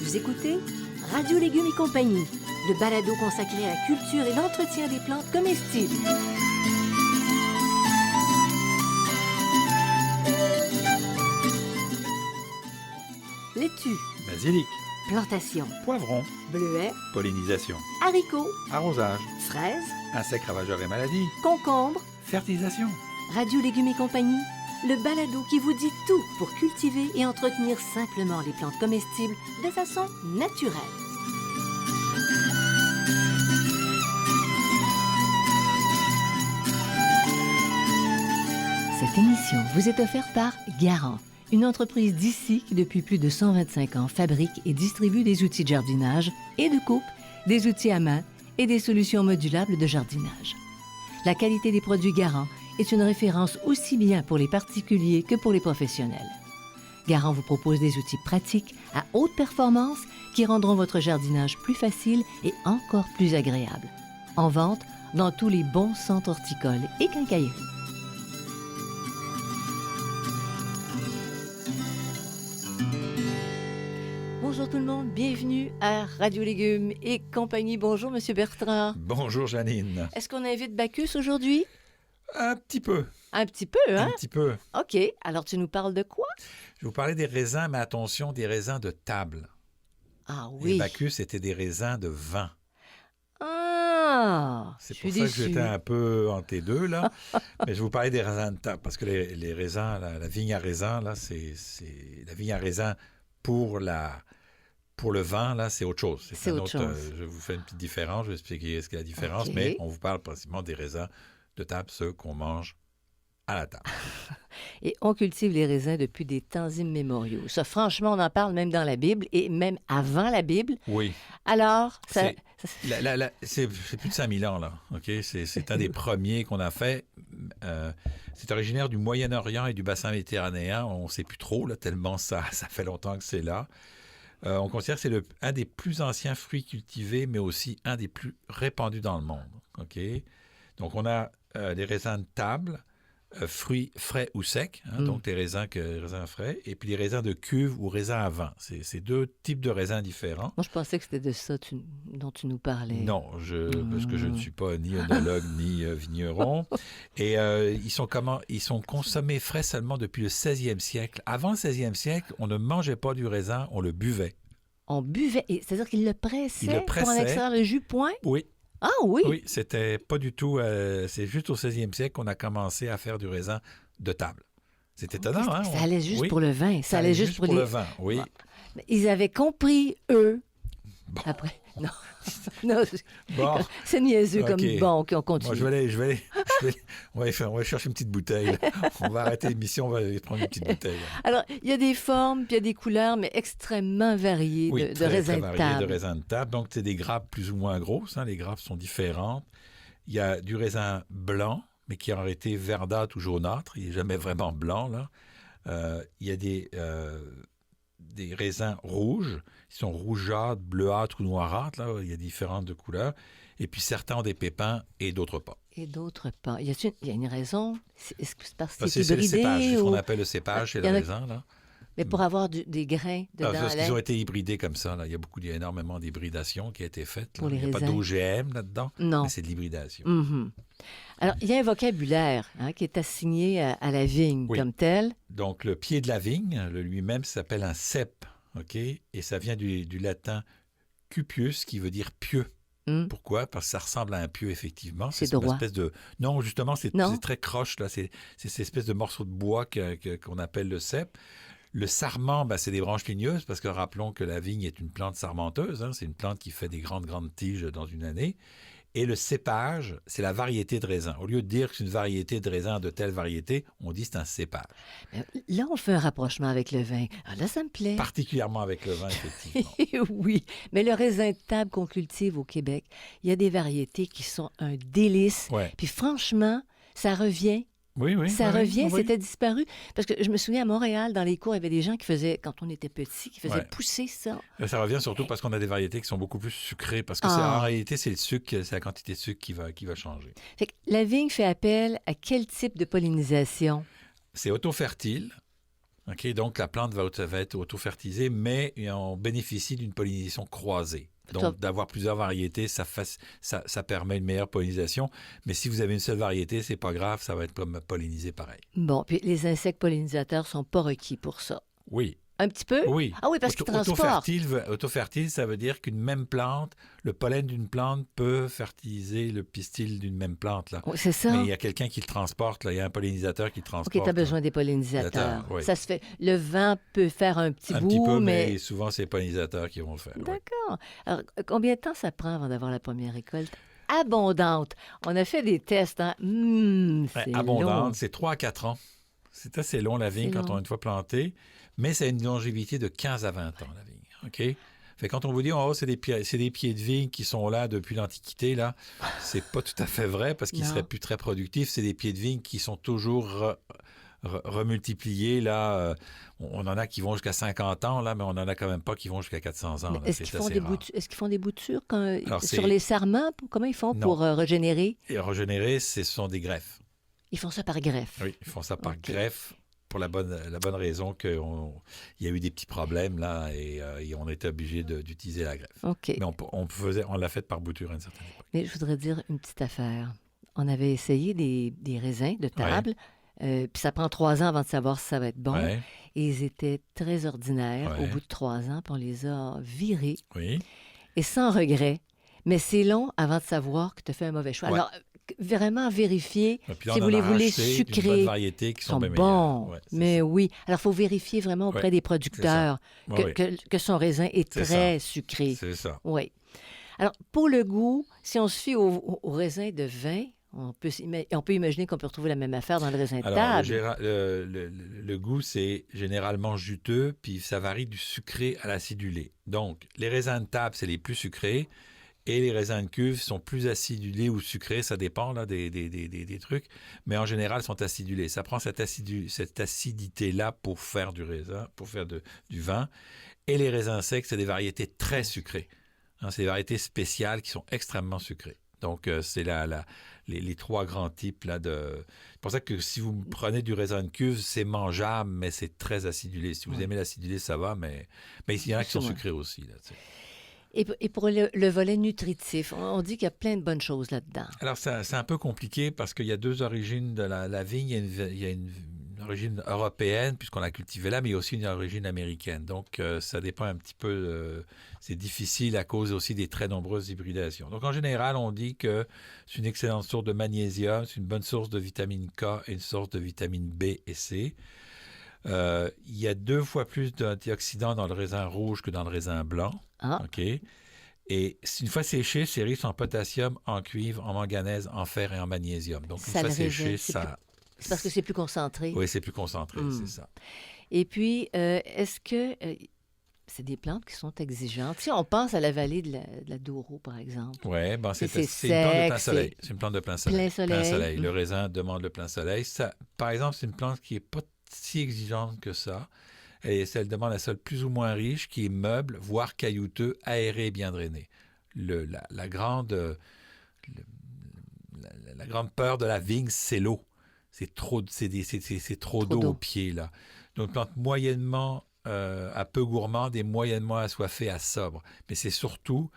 Vous écoutez Radio Légumes et compagnie, le balado consacré à la culture et l'entretien des plantes comestibles. Laitue, basilic, plantation, poivron, bleuets, pollinisation, haricots, arrosage, fraises, insectes ravageurs et maladies, concombres. fertilisation. Radio Légumes et compagnie, le balado qui vous dit tout pour cultiver et entretenir simplement les plantes comestibles de façon naturelle. Cette émission vous est offerte par Garant, une entreprise d'ici qui, depuis plus de 125 ans, fabrique et distribue des outils de jardinage et de coupe, des outils à main et des solutions modulables de jardinage. La qualité des produits Garant est une référence aussi bien pour les particuliers que pour les professionnels. Garant vous propose des outils pratiques à haute performance qui rendront votre jardinage plus facile et encore plus agréable. En vente dans tous les bons centres horticoles et quincailleries. Bonjour tout le monde, bienvenue à Radio Légumes et compagnie. Bonjour Monsieur Bertrand. Bonjour Janine. Est-ce qu'on invite Bacchus aujourd'hui? Un petit peu. Un petit peu, hein? Un petit peu. OK. Alors, tu nous parles de quoi? Je vais vous parler des raisins, mais attention, des raisins de table. Ah Les oui. Bacchus, c'était des raisins de vin. Ah! C'est je pour suis ça que déçue. j'étais un peu entre les deux, là. Mais je vais vous parler des raisins de table, parce que les raisins, la vigne à raisin, là, c'est la vigne à raisin pour le vin, là, c'est autre chose. C'est autre chose. Je vous fais une petite différence, je vais expliquer ce qu'est la différence, OK. mais on vous parle principalement des raisins de table, ceux qu'on mange à la table. Et on cultive les raisins depuis des temps immémoriaux. Ça, franchement, on en parle même dans la Bible et même avant la Bible. Oui. Alors, ça... C'est plus de 5000 ans, là. OK? C'est un des premiers qu'on a fait. C'est originaire du Moyen-Orient et du bassin méditerranéen. On ne sait plus trop, là, tellement ça fait longtemps que c'est là. On considère que c'est un des plus anciens fruits cultivés, mais aussi un des plus répandus dans le monde. OK? Donc, on a les raisins de table, fruits frais ou secs, donc les raisins frais, et puis les raisins de cuve ou raisins à vin. C'est deux types de raisins différents. Moi, je pensais que c'était de ça dont tu nous parlais. Non, parce que je ne suis pas ni œnologue ni vigneron. Et ils sont consommés frais seulement depuis le 16e siècle. Avant le 16e siècle, on ne mangeait pas du raisin, on le buvait. On buvait, c'est-à-dire qu'il le pressait Il le pour en pressait. extraire le jus, point? Oui. Ah oui? Oui, c'était pas du tout... c'est juste au 16e siècle qu'on a commencé à faire du raisin de table. C'est étonnant, hein? Ça allait juste Oui. pour le vin. Ça allait juste pour le vin, oui. Mais ils avaient compris, eux. Bon. Après, non. Non, Bon. c'est niaiseux OK. comme bon, OK, on continue. Moi, on va aller chercher une petite bouteille. Là. On va arrêter l'émission, on va aller prendre une petite bouteille. Là. Alors, il y a des formes, puis il y a des couleurs, mais extrêmement variées Oui, de très, raisins très de varié table. de raisins de table. Donc, c'est des grappes plus ou moins grosses. Les grappes sont différentes. Il y a du raisin blanc, mais qui aurait été verdâtre ou jaunâtre. Il n'est jamais vraiment blanc, là. Il y a des raisins rouges. Ils sont rougeâtres, bleuâtres ou noirâtres. Là. Il y a différentes couleurs. Et puis, certains ont des pépins et d'autres pas. Et d'autres pas. Il y a une raison? Est-ce que c'est parce que C'est c'est le cépage. hybridé? C'est ce Ou... qu'on appelle le cépage chez Il y le en a- raisin, là. Mais pour avoir des grains dedans. Parce là, qu'ils ont été hybridés comme ça. Là. Il y a énormément d'hybridation qui a été faite. Là. Pour les Il n'y a pas raisins. d'OGM là-dedans, Non. mais c'est de l'hybridation. Mhm. Alors, il y a un vocabulaire qui est assigné à la vigne Oui. comme tel. Donc, le pied de la vigne, lui-même, s'appelle un cep, OK? Et ça vient du latin cupius, qui veut dire pieux. Pourquoi? Parce que ça ressemble à un pieu, effectivement. C'est une droit. espèce de... Non, justement, c'est Non. très croche, là. C'est cette espèce de morceau de bois qu'on appelle le cep. Le sarment, c'est des branches ligneuses, parce que rappelons que la vigne est une plante sarmenteuse. C'est une plante qui fait des grandes tiges dans une année. Et le cépage, c'est la variété de raisin. Au lieu de dire que c'est une variété de raisin de telle variété, on dit que c'est un cépage. Là, on fait un rapprochement avec le vin. Ah, là, ça me plaît. Particulièrement avec le vin, effectivement. Oui, mais le raisin de table qu'on cultive au Québec, il y a des variétés qui sont un délice. Ouais. Puis franchement, ça revient. Oui. Ça oui, revient, oui. c'était disparu. Parce que je me souviens, à Montréal, dans les cours, il y avait des gens qui faisaient, quand on était petits, qui faisaient Ouais. pousser ça. Là, ça revient surtout parce qu'on a des variétés qui sont beaucoup plus sucrées. Parce que en réalité, c'est le sucre, c'est la quantité de sucre qui va changer. Fait que la vigne fait appel à quel type de pollinisation? C'est autofertile. OK? Donc, la plante va être auto-fertilisée, mais on bénéficie d'une pollinisation croisée. Donc, d'avoir plusieurs variétés, ça permet une meilleure pollinisation. Mais si vous avez une seule variété, c'est pas grave, ça va être pollinisé pareil. Bon, puis les insectes pollinisateurs sont pas requis pour ça. Oui. Un petit peu? Oui. Ah oui, parce qu'ils transportent. Autofertile, ça veut dire qu'une même plante, le pollen d'une plante peut fertiliser le pistil d'une même plante. Là. Oui, c'est ça. Mais il y a quelqu'un qui le transporte, là. Il y a un pollinisateur qui le transporte. OK, tu as besoin des pollinisateurs. Oui. Ça se fait. Le vent peut faire un petit bout, petit peu, mais souvent, c'est les pollinisateurs qui vont le faire. D'accord. Alors, combien de temps ça prend avant d'avoir la première récolte? Abondante. On a fait des tests, hein? C'est abondante, long. c'est 3 à 4 ans. C'est assez long, la vigne, C'est quand long. on a une fois planté, mais c'est une longévité de 15 à 20 ans, la vigne. OK? Fait quand on vous dit, oh, c'est des pieds de vigne qui sont là depuis l'Antiquité, là, c'est pas tout à fait vrai parce qu'ils seraient plus très productifs. C'est des pieds de vigne qui sont toujours remultipliés, là. On en a qui vont jusqu'à 50 ans, là, mais on en a quand même pas qui vont jusqu'à 400 ans. Est-ce qu'ils font des boutures sur les sarments? Comment ils font Non. pour régénérer? Et régénérer, ce sont des greffes. Ils font ça par greffe? Oui, ils font ça par greffe pour la bonne raison qu'il y a eu des petits problèmes, là, et on était obligé d'utiliser la greffe. OK. Mais on l'a fait par bouture à une certaine époque. Mais je voudrais dire une petite affaire. On avait essayé des raisins de table, puis ça prend 3 ans avant de savoir si ça va être bon. Ouais. Et ils étaient très ordinaires Ouais. au bout de 3 ans, puis on les a virés, Oui. et sans regret. Mais c'est long avant de savoir que tu as fait un mauvais choix. Ouais. Alors, vraiment vérifier Et puis là, si on vous en a les voulez racheté une bonne sucrés. variété qui Ils sont sont bien meilleures. bons, Ouais, mais ça. oui. Alors, il faut vérifier vraiment auprès Ouais, des producteurs Ouais, que son raisin est C'est très sucré. C'est ça. Oui. Alors, pour le goût, si on se fie au raisin de vin, on peut imaginer qu'on peut retrouver la même affaire dans le raisin de Alors, table. le goût, c'est généralement juteux, puis ça varie du sucré à l'acidulé. Donc, les raisins de table, c'est les plus sucrés, et les raisins de cuve sont plus acidulés ou sucrés, ça dépend là, des trucs, mais en général, ils sont acidulés. Ça prend cette acidité-là pour faire du raisin, pour faire du vin. Et les raisins secs, c'est des variétés très sucrées. Hein, c'est des variétés spéciales qui sont extrêmement sucrées. Donc, c'est les 3 grands types là, C'est pour ça que si vous prenez du raisin de cuve, c'est mangeable, mais c'est très acidulé. Si vous aimez l'acidulé, ça va, mais il y en a qui sont sucrés aussi. Là, tu sais. Et pour le volet nutritif, on dit qu'il y a plein de bonnes choses là-dedans. Alors, c'est un peu compliqué parce qu'il y a 2 origines de la vigne. Il y a une origine européenne, puisqu'on l'a cultivée là, mais il y a aussi une origine américaine. Donc, ça dépend un petit peu. C'est difficile à cause aussi des très nombreuses hybridations. Donc, en général, on dit que c'est une excellente source de magnésium, c'est une bonne source de vitamine K et une source de vitamine B et C. Il y a 2 fois plus d'antioxydants dans le raisin rouge que dans le raisin blanc. Ah. OK? Et une fois séché, c'est riche en potassium, en cuivre, en manganèse, en fer et en magnésium. Donc, une fois séché, ça... C'est parce que c'est plus concentré. Oui, c'est plus concentré, c'est ça. Et puis, est-ce que... c'est des plantes qui sont exigeantes. Si on pense à la vallée de la Douro, par exemple. Oui, ben c'est une plante de plein soleil. C'est une plante de plein soleil. Plein soleil. Le raisin demande le plein soleil. Ça, par exemple, c'est une plante qui n'est pas si exigeante que ça. Et elle demande un sol plus ou moins riche, qui est meuble, voire caillouteux, aéré et bien drainé. La grande peur de la vigne, c'est l'eau. C'est trop d'eau au pied, là. Donc, une plante moyennement à peu gourmande et moyennement assoiffée à sobre. Mais c'est surtout,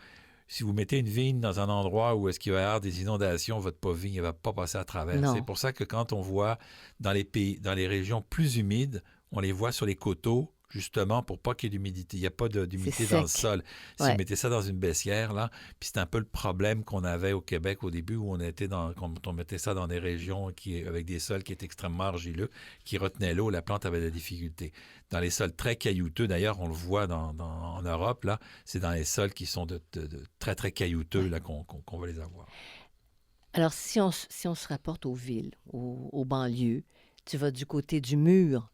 si vous mettez une vigne dans un endroit où est-ce qu'il va y avoir des inondations, votre vigne ne va pas passer à travers. Non. C'est pour ça que quand on voit dans les régions plus humides, on les voit sur les coteaux, justement, pour pas qu'il y ait d'humidité. Il n'y a pas d'humidité dans le sol. Si vous mettez ça dans une baissière, là, puis c'est un peu le problème qu'on avait au Québec au début, où quand on mettait ça dans des régions avec des sols qui étaient extrêmement argileux, qui retenaient l'eau, la plante avait de la difficulté. Dans les sols très caillouteux, d'ailleurs, on le voit en Europe, là, c'est dans les sols qui sont de très, très caillouteux là, qu'on va les avoir. Alors, si on se rapporte aux villes, aux banlieues, tu vas du côté du mur,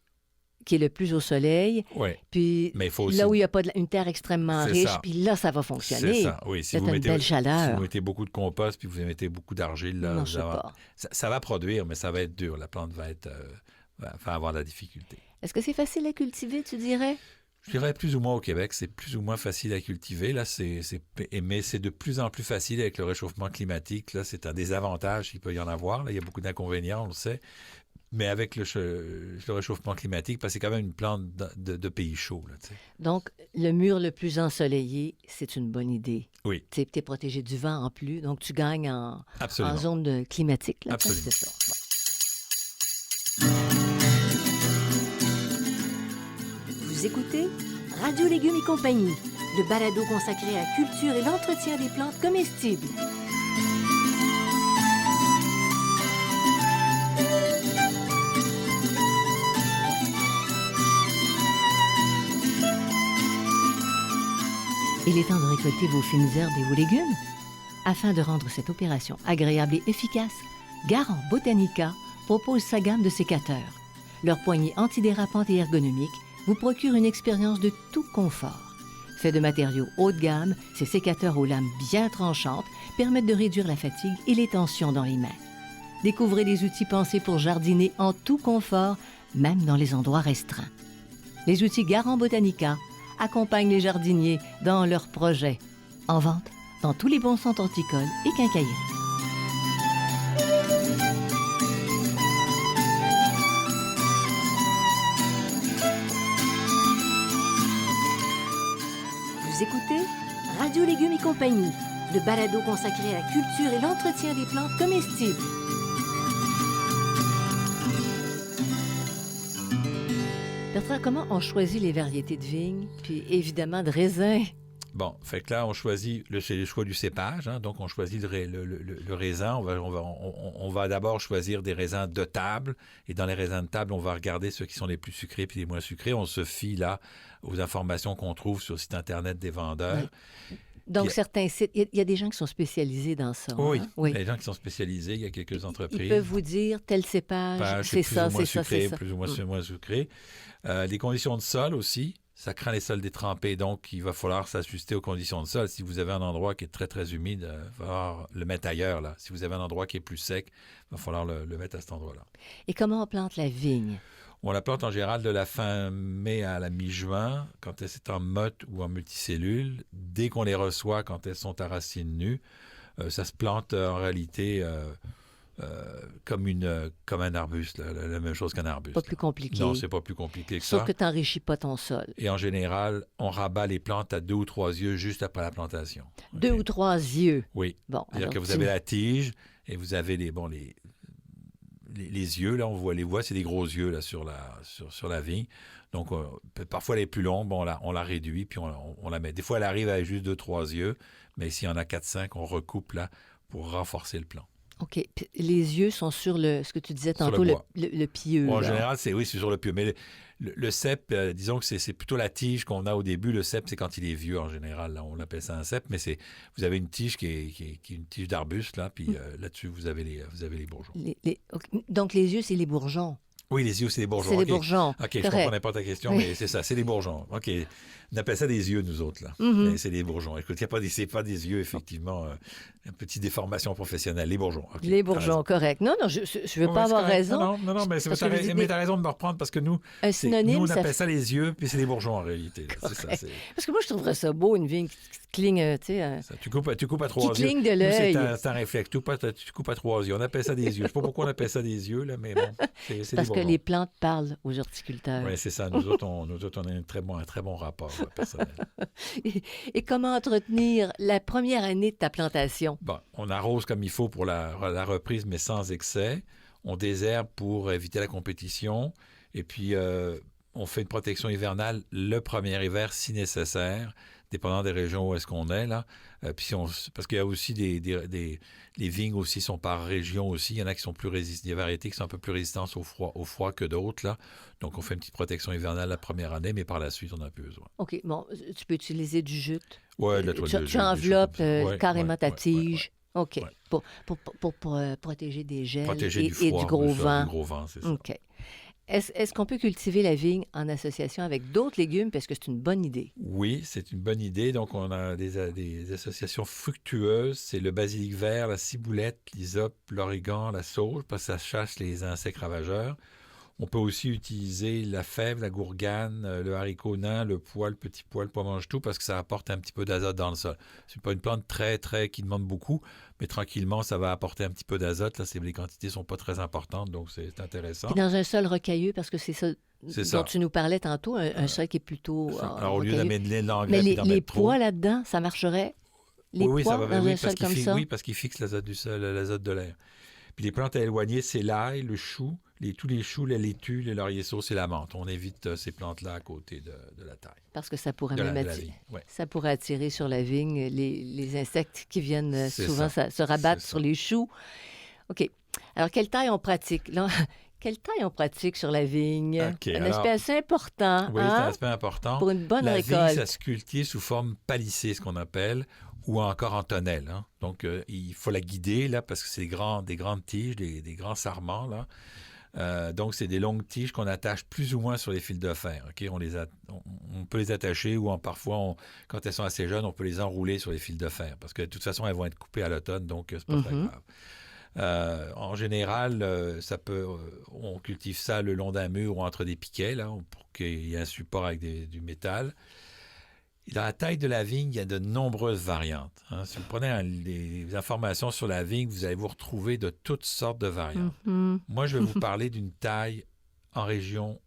qui est le plus au soleil. Oui. Puis mais il faut aussi... là où il n'y a pas une terre extrêmement riche, puis là, ça va fonctionner. C'est ça, oui. Si vous mettez une belle chaleur. Si vous mettez beaucoup de compost, puis vous mettez beaucoup d'argile, là, non, je sais pas. Ça va produire, mais ça va être dur. La plante va avoir de la difficulté. Est-ce que c'est facile à cultiver, tu dirais? Je dirais plus ou moins au Québec, c'est plus ou moins facile à cultiver. Là, mais c'est de plus en plus facile avec le réchauffement climatique. Là, c'est un désavantage qu'il peut y en avoir. Là, il y a beaucoup d'inconvénients, on le sait. Mais avec le réchauffement climatique, parce que c'est quand même une plante de pays chauds. Là, tu sais. Donc, le mur le plus ensoleillé, c'est une bonne idée. Oui. Tu es protégé du vent en plus, donc tu gagnes en zone climatique. Là, Absolument. c'est ça. Bon. Vous écoutez Radio Légumes et compagnie, le balado consacré à la culture et l'entretien des plantes comestibles. Il est temps de récolter vos fines herbes et vos légumes. Afin de rendre cette opération agréable et efficace, Garant Botanica propose sa gamme de sécateurs. Leur poignée antidérapante et ergonomique vous procure une expérience de tout confort. Fait de matériaux haut de gamme, ces sécateurs aux lames bien tranchantes permettent de réduire la fatigue et les tensions dans les mains. Découvrez des outils pensés pour jardiner en tout confort, même dans les endroits restreints. Les outils Garant Botanica accompagnent les jardiniers dans leurs projets. En vente dans tous les bons centres horticoles et quincailleries. Vous écoutez Radio Légumes et compagnie, le balado consacré à la culture et l'entretien des plantes comestibles. Bertrand, comment on choisit les variétés de vignes, puis évidemment de raisins? Bon, fait que là, on choisit, c'est le choix du cépage, hein, donc on choisit le raisin. On va d'abord choisir des raisins de table, et dans les raisins de table, on va regarder ceux qui sont les plus sucrés puis les moins sucrés. On se fie là aux informations qu'on trouve sur le site Internet des vendeurs. Oui. Donc, certains sites, il y a des gens qui sont spécialisés dans ça. Oui, hein? Oui. Il y a des gens qui sont spécialisés, il y a quelques entreprises. Ils peuvent vous dire tel cépage, c'est ça, c'est ça, c'est ça. Plus ou moins sucré. Les conditions de sol aussi. Ça craint les sols détrempés, donc il va falloir s'ajuster aux conditions de sol. Si vous avez un endroit qui est très, très humide, il va falloir le mettre ailleurs. Là. Si vous avez un endroit qui est plus sec, il va falloir le mettre à cet endroit-là. Et comment on plante la vigne? On la plante en général de la fin mai à la mi-juin, quand elle est en motte ou en multicellules. Dès qu'on les reçoit, quand elles sont à racines nues, ça se plante en réalité... comme un arbuste, la même chose qu'un arbuste. Pas plus compliqué. Non, c'est pas plus compliqué que ça. Sauf que tu n'enrichis pas ton sol. Et en général, on rabat les plantes à 2 ou 3 yeux juste après la plantation. 2 ou 3 yeux? Oui. Bon, c'est-à-dire que vous avez la tige et vous avez les yeux, là, on les voit, c'est des gros yeux là, sur la vigne. Donc, parfois, elle est plus longue, bon, on la réduit, puis on la met. Des fois, elle arrive à juste 2-3 yeux, mais s'il y en a 4-5, on recoupe là pour renforcer le plan. OK. Puis les yeux sont sur ce que tu disais tantôt, le pieux. Bon, en général, c'est sur le pieux. Mais le cep, disons que c'est plutôt la tige qu'on a au début. Le cep, c'est quand il est vieux, en général. Là, on appelle ça un cep. Mais vous avez une tige qui est une tige d'arbuste, là. Puis là-dessus, vous avez les bourgeons. Donc, les yeux, c'est les bourgeons. Oui, les yeux, c'est les bourgeons. C'est les bourgeons. OK, je ne comprenais pas ta question, mais c'est ça, c'est les bourgeons. OK. On appelle ça des yeux, nous autres, là. Mais c'est des bourgeons. Écoute, c'est pas des yeux, effectivement, une petite déformation professionnelle. Les bourgeons. Okay, les bourgeons, correct. Non, je ne veux pas avoir raison. Non, mais tu as raison de me reprendre parce que nous, synonyme, on appelle ça les yeux, puis c'est des bourgeons, en réalité. C'est ça, parce que moi, je trouverais ça beau, une vigne qui cligne, tu sais. Tu coupes à 3 yeux. Qui cligne de l'œil. C'est un réflexe. Tu coupes à 3 yeux. On appelle ça des yeux. Je ne sais pas pourquoi on appelle ça des yeux, là, mais bon, c'est parce des que les plantes parlent aux horticulteurs. Oui, c'est ça. Nous autres, on a un très bon rapport personnel. Et comment entretenir la première année de ta plantation? Bon, on arrose comme il faut pour la reprise, mais sans excès. On désherbe pour éviter la compétition. Et puis, on fait une protection hivernale le premier hiver, si nécessaire, dépendant des régions où est-ce qu'on est, là. Puis parce qu'il y a aussi les vignes aussi sont par région aussi. Il y en a qui sont plus résistantes, des variétés qui sont un peu plus résistantes au froid que d'autres, là. Donc, on fait une petite protection hivernale la première année, mais par la suite, on n'a plus besoin. OK. Bon, tu peux utiliser du jute. Oui, de la toile de jute. Tu enveloppes carrément ta tige. OK. Pour protéger des gels et du gros vent. Du gros vent, c'est ça. OK. Est-ce qu'on peut cultiver la vigne en association avec d'autres légumes parce que c'est une bonne idée? Oui, c'est une bonne idée. Donc, on a des associations fructueuses. C'est le basilic vert, la ciboulette, l'hysope, l'origan, la sauge, parce que ça chasse les insectes ravageurs. On peut aussi utiliser la fève, la gourgane, le haricot nain, le pois, le petit pois, le pois mange-tout, parce que ça apporte un petit peu d'azote dans le sol. C'est pas une plante qui demande beaucoup, mais tranquillement, ça va apporter un petit peu d'azote. Là, les quantités sont pas très importantes, donc c'est intéressant. Puis dans un sol rocailleux, parce que c'est ça dont tu nous parlais tantôt, un sol qui est plutôt Alors, au lieu rocailleux. d'amener de l'engrais Mais et d'en les mettre trop... pois là-dedans, ça marcherait? Les oui, pois ça va, dans oui, un sol comme ça? Oui, parce qu'il fixe l'azote du sol, l'azote de l'air. Puis les plantes à éloigner, c'est l'ail, le chou, tous les choux, les laitues, les lauriers sauces et la menthe. On évite ces plantes-là à côté de la taille. Parce que ça pourrait De même la vigne, ouais. ça pourrait attirer sur la vigne les insectes qui viennent C'est souvent ça. se rabattre C'est sur ça. les choux. OK. Alors, quelle taille on pratique? Là, quelle taille on pratique sur la vigne? OK, Un alors- aspect assez important, Oui, c'est un hein? aspect important. Pour une bonne La récolte. vigne, ça se cultive sous forme palissée, ce qu'on appelle, ou encore en tonnelle. Hein. Donc, il faut la guider, là, parce que c'est des grandes tiges, des grands sarments, là. Donc, c'est des longues tiges qu'on attache plus ou moins sur les fils de fer. OK? On peut les attacher ou parfois, quand elles sont assez jeunes, on peut les enrouler sur les fils de fer parce que de toute façon, elles vont être coupées à l'automne, donc c'est pas très grave. En général, on cultive ça le long d'un mur ou entre des piquets, là, pour qu'il y ait un support avec du métal. Et dans la taille de la vigne, il y a de nombreuses variantes. Hein. Si vous prenez les informations sur la vigne, vous allez vous retrouver de toutes sortes de variantes. Mhm. Moi, je vais vous parler d'une taille en région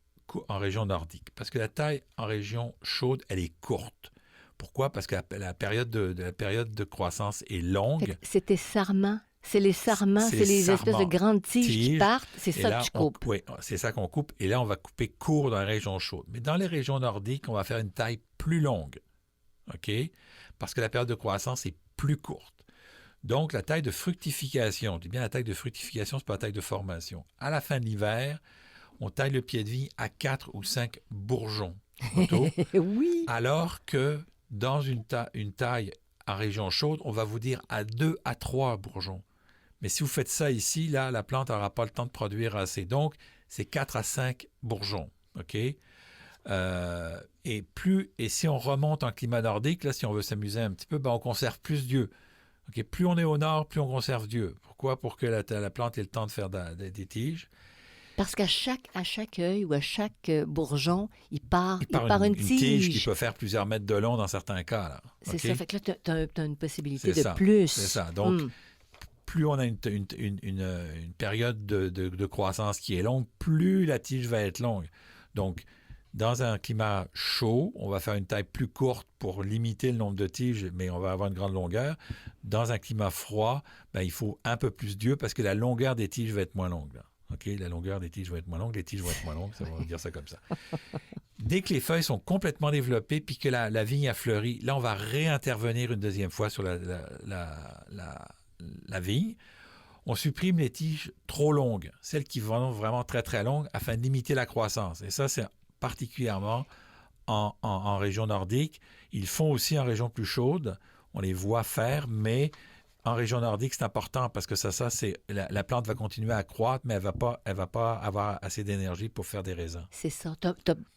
nordique. Parce que la taille en région chaude, elle est courte. Pourquoi? Parce que la période de croissance est longue. Fait que c'est tes sarments. C'est les sarments, c'est les espèces de sarments. grandes tiges qui partent. C'est Et ça là, que tu coupes. Oui, c'est ça qu'on coupe. Et là, on va couper court dans les régions chaudes. Mais dans les régions nordiques, on va faire une taille plus longue. OK? Parce que la période de croissance est plus courte. Donc, la taille de fructification, je dis bien la taille de fructification, c'est pas la taille de formation. À la fin de l'hiver, on taille le pied de vigne à 4 ou 5 bourgeons auto, Oui. alors que dans une taille en région chaude, on va vous dire à 2 à 3 bourgeons. Mais si vous faites ça ici, là, la plante n'aura pas le temps de produire assez. Donc, c'est 4 à 5 bourgeons. OK? Et si on remonte en climat nordique, là, si on veut s'amuser un petit peu, ben on conserve plus d'yeux. Okay? Plus on est au nord, plus on conserve d'yeux. Pourquoi? Pour que la plante ait le temps de faire des tiges. Parce qu'à chaque œil ou à chaque bourgeon, il part une tige tige. qui peut faire plusieurs mètres de long dans certains cas. Là. C'est OK? ça. Fait que là, tu as une possibilité C'est de ça. plus. C'est ça. Donc, plus on a une période de croissance qui est longue, plus la tige va être longue. Donc, dans un climat chaud, on va faire une taille plus courte pour limiter le nombre de tiges, mais on va avoir une grande longueur. Dans un climat froid, ben, il faut un peu plus d'yeux parce que la longueur des tiges va être moins longue. Là. OK? La longueur des tiges va être moins longue, les tiges vont être moins longues, ça va dire ça comme ça. Dès que les feuilles sont complètement développées puis que la vigne a fleuri, là, on va réintervenir une deuxième fois sur la vigne. On supprime les tiges trop longues, celles qui vont vraiment très, très longues, afin de limiter la croissance. Et ça, c'est particulièrement en région nordique. Ils font aussi en région plus chaude. On les voit faire, mais en région nordique, c'est important parce que c'est la plante va continuer à croître, mais elle va pas avoir assez d'énergie pour faire des raisins. C'est ça. Tu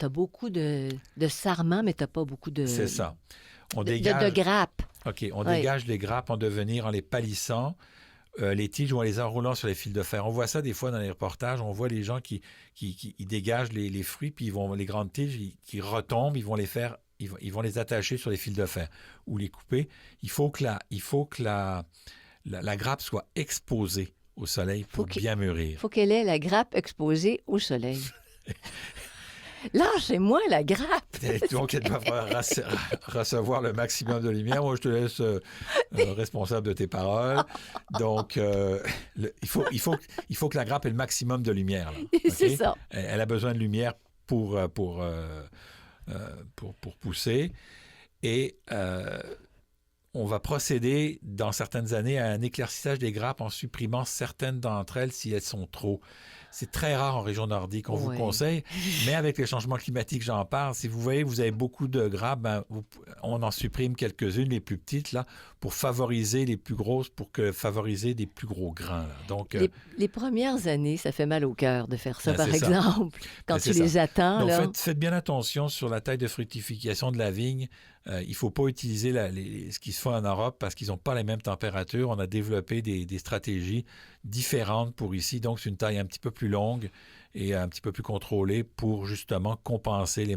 as beaucoup de sarments, mais tu n'as pas beaucoup de... C'est ça. De grappes. OK. On dégage les grappes en les palissant. Les tiges ou en les enroulant sur les fils de fer. On voit ça des fois dans les reportages. On voit les gens qui dégagent les fruits, puis les grandes tiges qui retombent, ils vont les attacher sur les fils de fer ou les couper. Il faut que la grappe soit exposée au soleil pour bien mûrir. Il faut qu'elle ait la grappe exposée au soleil. Lâchez-moi la grappe! Donc, elle doit recevoir le maximum de lumière. Moi, je te laisse responsable de tes paroles. Donc, il faut que la grappe ait le maximum de lumière. Là. Okay? C'est ça. Elle a besoin de lumière pour pousser. Et on va procéder, dans certaines années, à un éclaircissage des grappes en supprimant certaines d'entre elles si elles sont trop. C'est très rare en région nordique, on vous conseille. Mais avec les changements climatiques, j'en parle. Si vous voyez que vous avez beaucoup de grappes, on en supprime quelques-unes, les plus petites, là, pour favoriser les plus grosses, favoriser des plus gros grains. Là. Donc, les premières années, ça fait mal au cœur de faire ça, par exemple. Quand tu ça. les attends. Donc, là. faites bien attention sur la taille de fructification de la vigne. Il ne faut pas utiliser ce qui se fait en Europe parce qu'ils n'ont pas les mêmes températures. On a développé des stratégies différentes pour ici. Donc, c'est une taille un petit peu plus longue et un petit peu plus contrôlée pour justement compenser le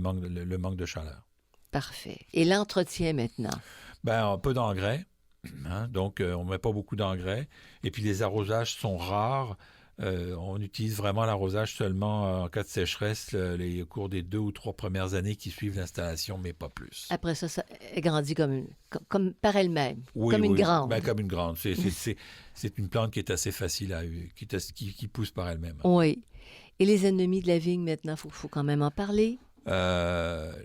manque de chaleur. Parfait. Et l'entretien maintenant? Ben, un peu d'engrais. Hein? Donc, on ne met pas beaucoup d'engrais. Et puis, les arrosages sont rares. On utilise vraiment l'arrosage seulement en cas de sécheresse, au cours des 2 ou 3 premières années qui suivent l'installation, mais pas plus. Après ça, ça grandit comme par elle-même, Oui, comme une oui. grande. Ben, comme une grande. C'est une plante qui est assez facile qui pousse par elle-même. Oui. Et les ennemis de la vigne, maintenant, il faut quand même en parler.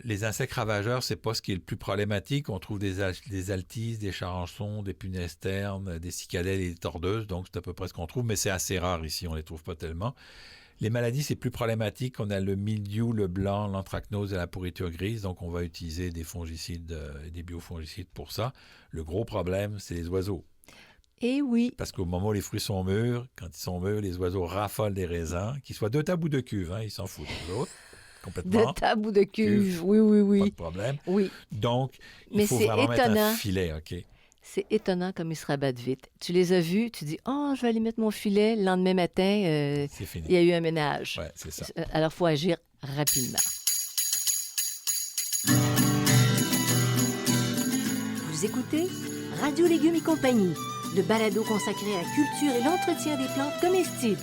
Les insectes ravageurs, c'est pas ce qui est le plus problématique. On trouve des altises, des charançons, des punaises ternes, des cicadelles et des tordeuses. Donc, c'est à peu près ce qu'on trouve, mais c'est assez rare ici. On les trouve pas tellement. Les maladies, c'est plus problématique. On a le mildiou, le blanc, l'anthracnose et la pourriture grise. Donc, on va utiliser des fongicides et des biofongicides pour ça. Le gros problème, c'est les oiseaux. Eh oui. Parce qu'au moment où les fruits sont mûrs, quand ils sont mûrs, les oiseaux raffolent des raisins, qu'ils soient de table ou de cuve. Hein, ils s'en foutent, les autres. Complètement. De table ou de cuve, oui. Pas de problème. Oui. Donc, Mais il faut c'est vraiment mettre étonnant. un filet, OK? C'est étonnant comme ils se rabattent vite. Tu les as vus, tu dis « Oh, je vais aller mettre mon filet. » Le lendemain matin, C'est fini. il y a eu un ménage. Oui, c'est ça. Alors, il faut agir rapidement. Vous écoutez Radio Légumes et compagnie, le balado consacré à la culture et l'entretien des plantes comestibles.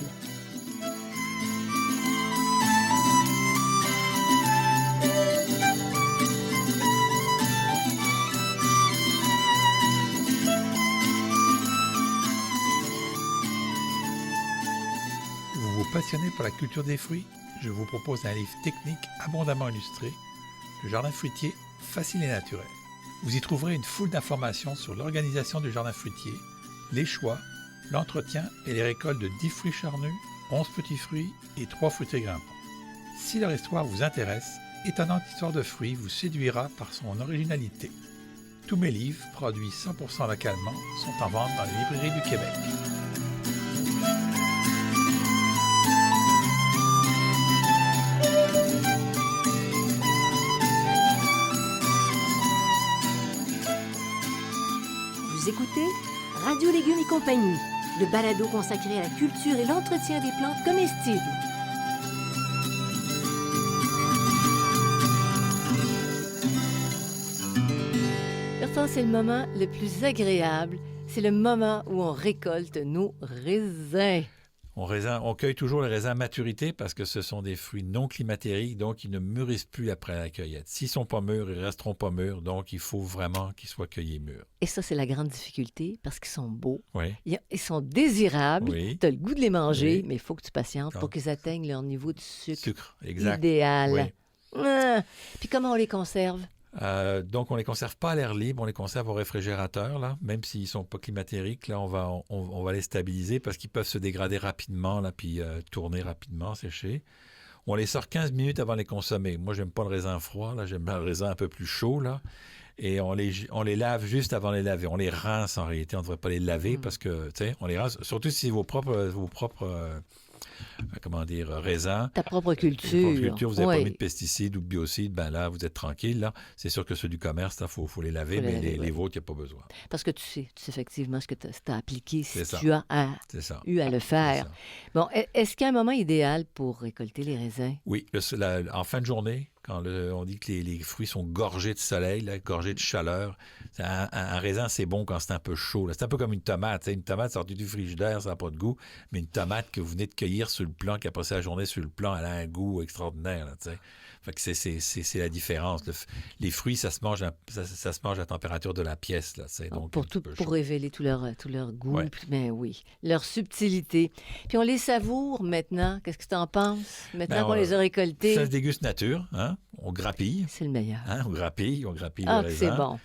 Vous vous passionnez pour la culture des fruits? Je vous propose un livre technique abondamment illustré, Le jardin fruitier, facile et naturel. Vous y trouverez une foule d'informations sur l'organisation du jardin fruitier, les choix, l'entretien et les récoltes de 10 fruits charnus, 11 petits fruits et 3 fruitiers grimpants. Si leur histoire vous intéresse, Étonnante histoire de fruits vous séduira par son originalité. Tous mes livres, produits 100% localement, sont en vente dans les librairies du Québec. Vous écoutez Radio Légumes et compagnie, le balado consacré à la culture et l'entretien des plantes comestibles. Pourtant, c'est le moment le plus agréable. C'est le moment où on récolte nos raisins. On cueille toujours les raisins à maturité parce que ce sont des fruits non climatériques, donc ils ne mûrissent plus après la cueillette. S'ils ne sont pas mûrs, ils ne resteront pas mûrs, donc il faut vraiment qu'ils soient cueillis mûrs. Et ça, c'est la grande difficulté parce qu'ils sont beaux. Oui. Ils sont désirables. Oui. Tu as le goût de les manger, Oui. mais il faut que tu patientes pour qu'ils atteignent leur niveau de sucre, Exact. idéal. Oui. Ah! Puis comment on les conserve? Donc, on ne les conserve pas à l'air libre, on les conserve au réfrigérateur, là, même s'ils ne sont pas climatériques. Là, on va les stabiliser parce qu'ils peuvent se dégrader rapidement, là, puis tourner rapidement, sécher. On les sort 15 minutes avant de les consommer. Moi, j'aime pas le raisin froid, là, j'aime bien le raisin un peu plus chaud, là. Et on les lave juste avant de les laver. On les rince, en réalité. On ne devrait pas les laver parce que, tu sais, on les rince, surtout si c'est vos propres raisins. Ta propre culture. Votre culture, vous n'avez Oui. pas mis de pesticides ou de biocides, ben là, vous êtes tranquille. Là. C'est sûr que ceux du commerce, il faut les laver, Faut les mais laver, les oui. vôtres, il n'y a pas besoin. Parce que tu sais effectivement ce que tu as appliqué si C'est ça. tu as C'est ça. eu à le C'est faire. ça. Bon, est-ce qu'il y a un moment idéal pour récolter les raisins? Oui, en fin de journée, quand on dit que les fruits sont gorgés de soleil, là, gorgés de chaleur, un raisin, c'est bon quand c'est un peu chaud. Là. C'est un peu comme une tomate. Une tomate sortie du frigidaire, ça n'a pas de goût, mais une tomate que vous venez de cueillir sur le plan, qui a passé la journée sur le plan, elle a un goût extraordinaire. Là, fait que c'est la différence. Les fruits, ça se mange à température de la pièce. Là, donc Pour révéler tout leur goût, Ouais. mais oui, leur subtilité. Puis on les savoure maintenant. Qu'est-ce que tu en penses? Maintenant Ben, qu'on les a récoltés, ça se déguste nature. Hein? On grappille. c'est le meilleur. Hein? On grappille Ah, le que c'est raisin.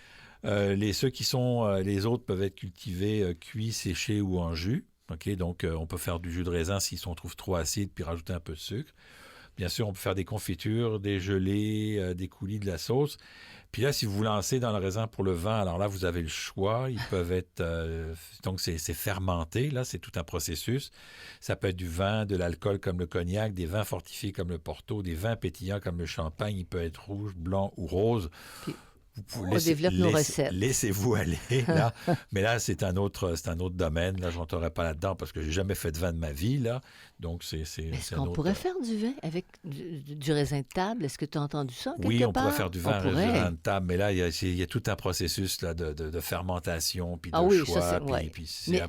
bon. Les autres peuvent être cultivés, cuits, séchés ou en jus. Okay? Donc, on peut faire du jus de raisin si on trouve trop acide, puis rajouter un peu de sucre. Bien sûr, on peut faire des confitures, des gelées, des coulis, de la sauce. Puis là, si vous vous lancez dans le raisin pour le vin, alors là, vous avez le choix. Ils peuvent être... donc, c'est fermenté. Là, c'est tout un processus. Ça peut être du vin, de l'alcool comme le cognac, des vins fortifiés comme le Porto, des vins pétillants comme le champagne. Il peut être rouge, blanc ou rose. Puis- vous pouvez On développe nos recettes. Laissez-vous aller, là. Mais là, c'est un autre domaine. Là, je n'entrerai pas là-dedans parce que je n'ai jamais fait de vin de ma vie, là. Donc, c'est Est-ce un qu'on autre... pourrait faire du vin avec du raisin de table? Est-ce que tu as entendu ça quelque Oui, on part? pourrait faire du vin On pourrait. raisin de table, mais là, il y a tout un processus là, de fermentation, puis de Ah oui, choix, ça, c'est... ouais. puis Mais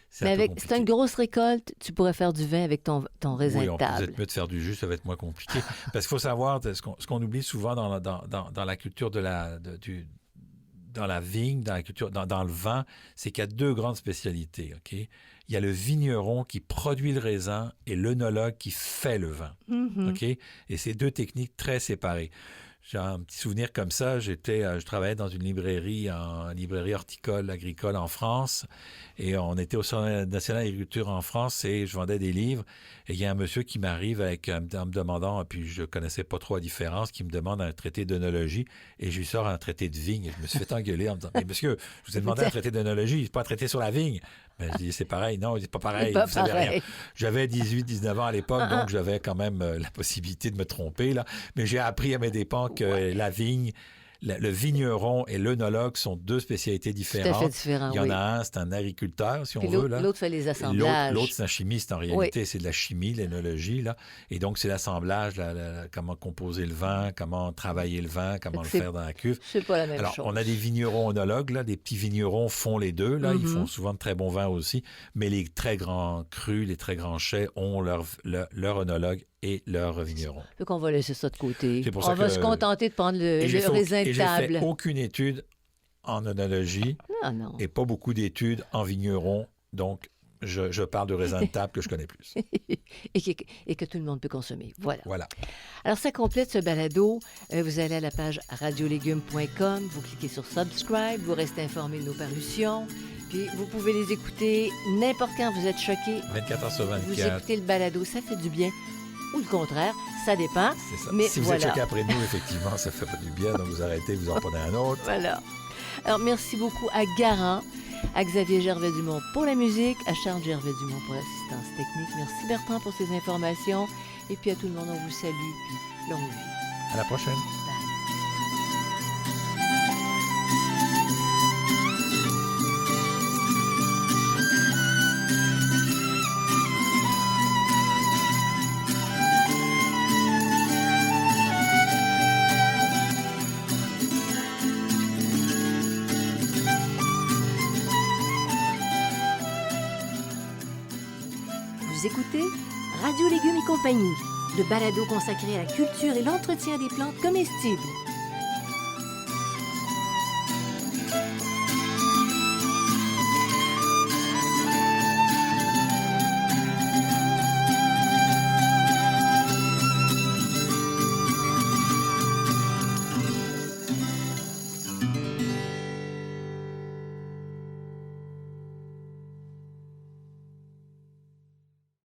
c'est un peu c'est une compliqué. grosse récolte, tu pourrais faire du vin avec ton raisin Oui, de table. peut-être mieux de faire du jus, ça va être moins compliqué. Parce qu'il faut savoir, ce qu'on oublie souvent dans la culture dans la vigne, dans la culture, dans le vin, c'est qu'il y a deux grandes spécialités. OK? Il y a le vigneron qui produit le raisin et l'œnologue qui fait le vin. Mhm. OK? Et c'est deux techniques très séparées. J'ai un petit souvenir comme ça. Je travaillais dans une librairie horticole, agricole en France. Et on était au Centre national d'agriculture en France et je vendais des livres. Et il y a un monsieur qui m'arrive en me demandant, puis je connaissais pas trop la différence, qui me demande un traité d'œnologie. Et je lui sors un traité de vigne. Et je me suis fait engueuler en me disant, mais monsieur, je vous ai demandé un traité d'œnologie, c'est pas un traité sur la vigne. Mais je dis, c'est pareil. Non, c'est pas pareil. Pas Vous savez pareil. rien. J'avais 18-19 ans à l'époque, donc j'avais quand même la possibilité de me tromper, là. Mais j'ai appris à mes dépens que la vigne, le vigneron et l'œnologue sont deux spécialités Tout à différentes. fait différent, Il y en oui. a un, c'est un agriculteur, si Puis on veut. Là. l'autre fait les assemblages. L'autre, c'est un chimiste en réalité. C'est de la chimie, l'œnologie. Là. Et donc, c'est l'assemblage, comment composer le vin, comment travailler le vin, comment le faire dans la cuve. C'est pas la même Alors, chose. on a des vignerons œnologues, là, des petits vignerons font les deux, là, ils font souvent de très bons vins aussi, mais les très grands crus, les très grands chais ont leur œnologue et leur vigneron. Fait qu'on va laisser ça de côté. C'est pour On ça va que- se contenter de prendre le raisin de J'ai table. fait aucune étude en œnologie Ah non. et pas beaucoup d'études en vigneron, donc je parle de raisin de table que je connais plus. et que tout le monde peut consommer. Voilà. Voilà. Alors, ça complète ce balado. Vous allez à la page radiolégumes.com, vous cliquez sur Subscribe, vous restez informé de nos parutions, puis vous pouvez les écouter n'importe quand vous êtes choqué. 24 heures sur Vous 24. écoutez le balado, ça fait du bien. Ou le contraire, ça dépend. C'est ça. Mais Si vous voilà. êtes choqué après nous, effectivement, ça fait pas du bien, donc vous arrêtez, vous en prenez un autre. Voilà. Alors, merci beaucoup à Garant, à Xavier Gervais-Dumont pour la musique, à Charles Gervais-Dumont pour l'assistance technique. Merci Bertrand pour ces informations. Et puis à tout le monde, on vous salue, puis longue vie. À la prochaine. Bye. Vous écoutez Radio Légumes et compagnie, le balado consacré à la culture et l'entretien des plantes comestibles.